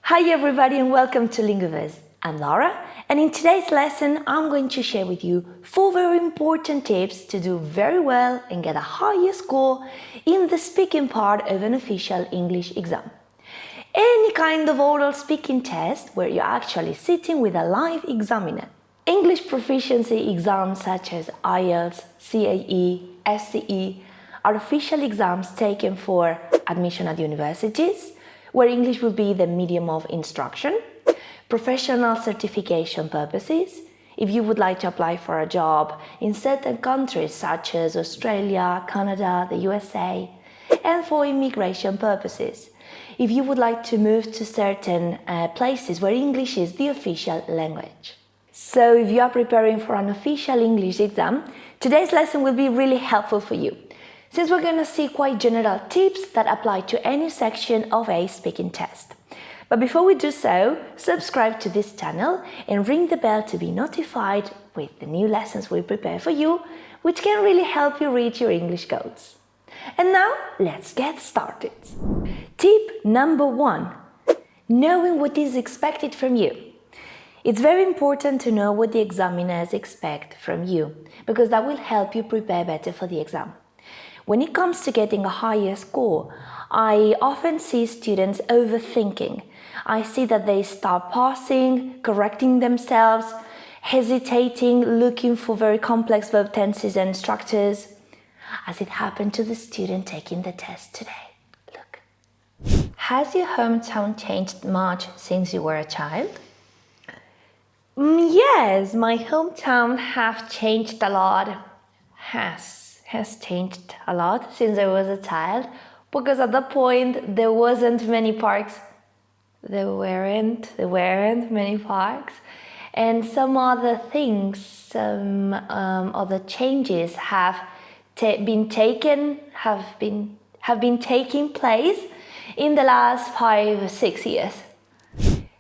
Hi everybody and welcome to Linguiverse. I'm Laura and in today's lesson I'm going to share with you 4 very important tips to do very well and get a higher score in the speaking part of an official English exam. Any kind of oral speaking test where you're actually sitting with a live examiner. English proficiency exams such as IELTS, CAE, SCE are official exams taken for admission at universities, where English will be the medium of instruction, professional certification purposes, if you would like to apply for a job in certain countries such as Australia, Canada, the USA, and for immigration purposes, if you would like to move to certain places where English is the official language. So if you are preparing for an official English exam, today's lesson will be really helpful for you, since we're going to see quite general tips that apply to any section of a speaking test. But before we do so, subscribe to this channel and ring the bell to be notified with the new lessons we prepare for you, which can really help you reach your English goals. And now, let's get started. Tip number 1. Knowing what is expected from you. It's very important to know what the examiners expect from you, because that will help you prepare better for the exam. When it comes to getting a higher score, I often see students overthinking. I see that they start pausing, correcting themselves, hesitating, looking for very complex verb tenses and structures, as it happened to the student taking the test today. Look. Has your hometown changed much since you were a child? Yes, my hometown have changed a lot. Has changed a lot since I was a child, because at that point there wasn't many parks. There weren't many parks, and some other things, some other changes have been taking place in the last 5 or 6 years.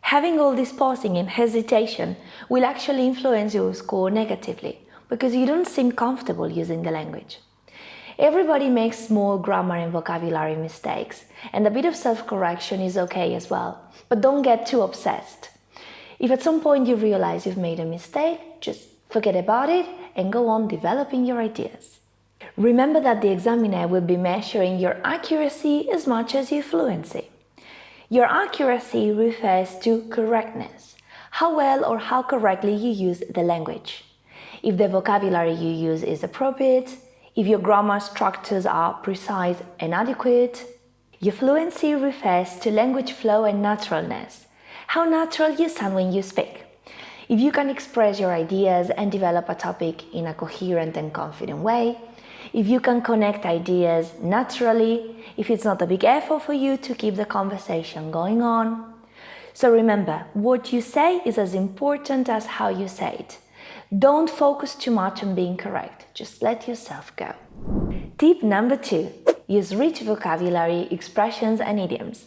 Having all this pausing and hesitation will actually influence your score negatively, because you don't seem comfortable using the language. Everybody makes small grammar and vocabulary mistakes, and a bit of self-correction is okay as well, but don't get too obsessed. If at some point you realize you've made a mistake, just forget about it and go on developing your ideas. Remember that the examiner will be measuring your accuracy as much as your fluency. Your accuracy refers to correctness, how well or how correctly you use the language. If the vocabulary you use is appropriate, if your grammar structures are precise and adequate. Your fluency refers to language flow and naturalness, how natural you sound when you speak. If you can express your ideas and develop a topic in a coherent and confident way, if you can connect ideas naturally, if it's not a big effort for you to keep the conversation going on. So remember, what you say is as important as how you say it. Don't focus too much on being correct, just let yourself go. Tip number 2. Use rich vocabulary, expressions and idioms.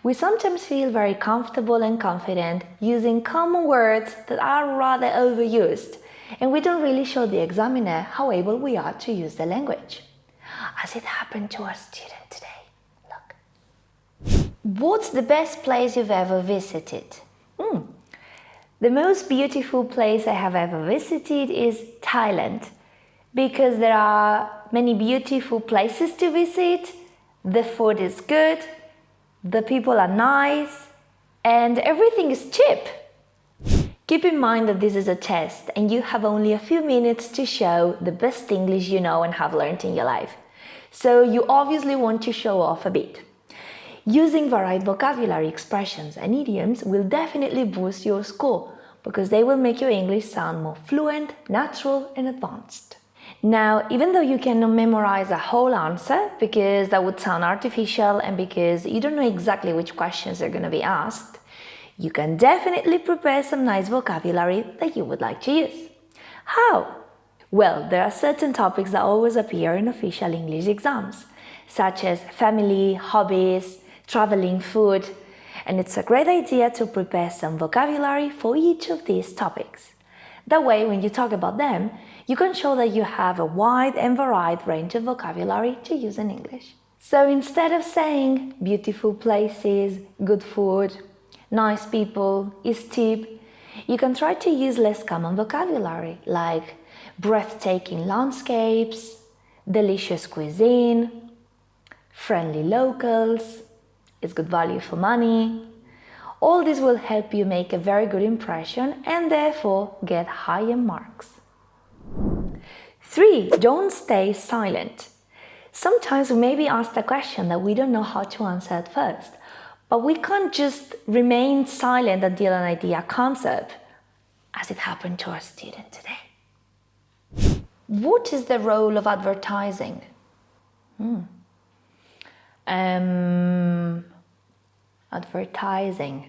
We sometimes feel very comfortable and confident using common words that are rather overused, and we don't really show the examiner how able we are to use the language. As it happened to our student today. Look. What's the best place you've ever visited? The most beautiful place I have ever visited is Thailand, because there are many beautiful places to visit, the food is good, the people are nice, and everything is cheap. Keep in mind that this is a test and you have only a few minutes to show the best English you know and have learned in your life. So you obviously want to show off a bit. Using varied vocabulary, expressions and idioms will definitely boost your score, because they will make your English sound more fluent, natural and advanced. Now, even though you cannot memorize a whole answer, because that would sound artificial and because you don't know exactly which questions are going to be asked, you can definitely prepare some nice vocabulary that you would like to use. How? Well, there are certain topics that always appear in official English exams, such as family, hobbies, traveling, food, and it's a great idea to prepare some vocabulary for each of these topics. That way, when you talk about them, you can show that you have a wide and varied range of vocabulary to use in English. So instead of saying beautiful places, good food, nice people, is cheap. You can try to use less common vocabulary like breathtaking landscapes, delicious cuisine, friendly locals, it's good value for money. All this will help you make a very good impression and therefore get higher marks. 3. Don't stay silent. Sometimes we may be asked a question that we don't know how to answer at first, but we can't just remain silent until an idea comes up, as it happened to our student today. What is the role of advertising? Advertising.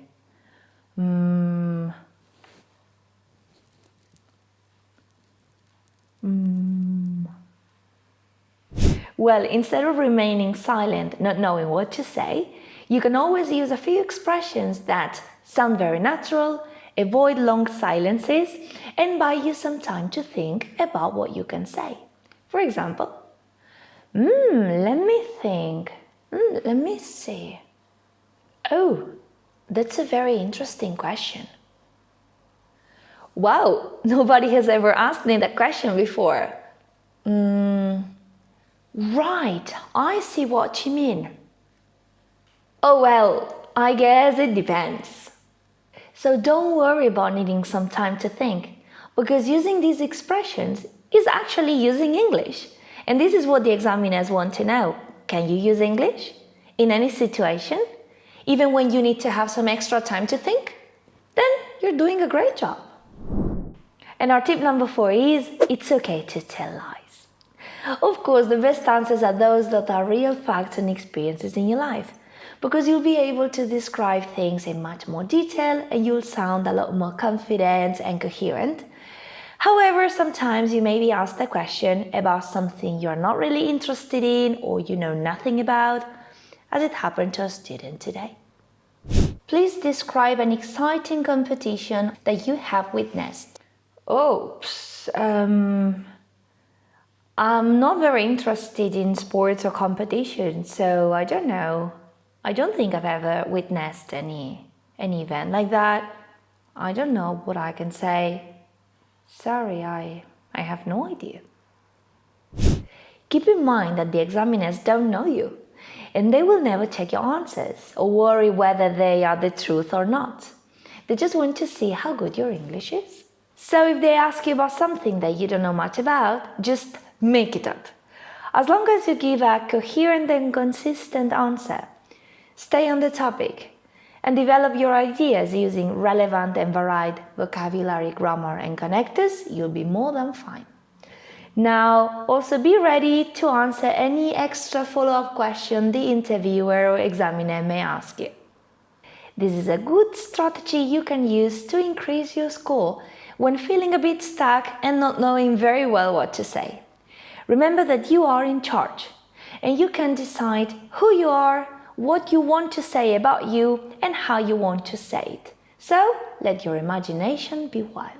Well, instead of remaining silent, not knowing what to say, you can always use a few expressions that sound very natural, avoid long silences, and buy you some time to think about what you can say. For example, let me think. Let me see. Oh, that's a very interesting question. Wow, nobody has ever asked me that question before. Right, I see what you mean. Oh well, I guess it depends. So don't worry about needing some time to think, because using these expressions is actually using English. And this is what the examiners want to know. Can you use English? In any situation? Even when you need to have some extra time to think? Then you're doing a great job. And our tip number 4 is, it's okay to tell lies. Of course, the best answers are those that are real facts and experiences in your life, because you'll be able to describe things in much more detail and you'll sound a lot more confident and coherent. However, sometimes you may be asked a question about something you're not really interested in or you know nothing about, as it happened to a student today. Please describe an exciting competition that you have witnessed. I'm not very interested in sports or competitions, so I don't know. I don't think I've ever witnessed any event like that. I don't know what I can say. Sorry, I have no idea. Keep in mind that the examiners don't know you, and they will never check your answers or worry whether they are the truth or not. They just want to see how good your English is. So if they ask you about something that you don't know much about, just make it up. As long as you give a coherent and consistent answer, stay on the topic, and develop your ideas using relevant and varied vocabulary, grammar, and connectors, you'll be more than fine. Now, also be ready to answer any extra follow-up question the interviewer or examiner may ask you. This is a good strategy you can use to increase your score when feeling a bit stuck and not knowing very well what to say. Remember that you are in charge, and you can decide who you are, what you want to say about you, and how you want to say it. So, let your imagination be wild.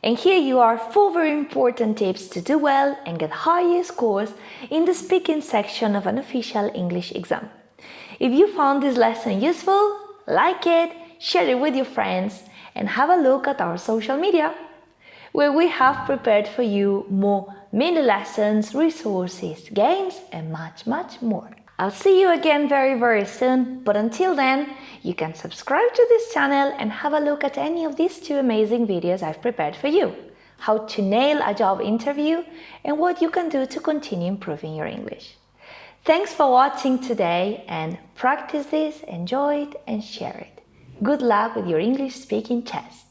And here you are 4 very important tips to do well and get higher scores in the speaking section of an official English exam. If you found this lesson useful, like it, share it with your friends, and have a look at our social media, where we have prepared for you more mini lessons, resources, games, and much more. I'll see you again very soon, but until then, you can subscribe to this channel and have a look at any of these 2 amazing videos I've prepared for you. How to nail a job interview and what you can do to continue improving your English. Thanks for watching today, and practice this, enjoy it, and share it. Good luck with your English speaking test.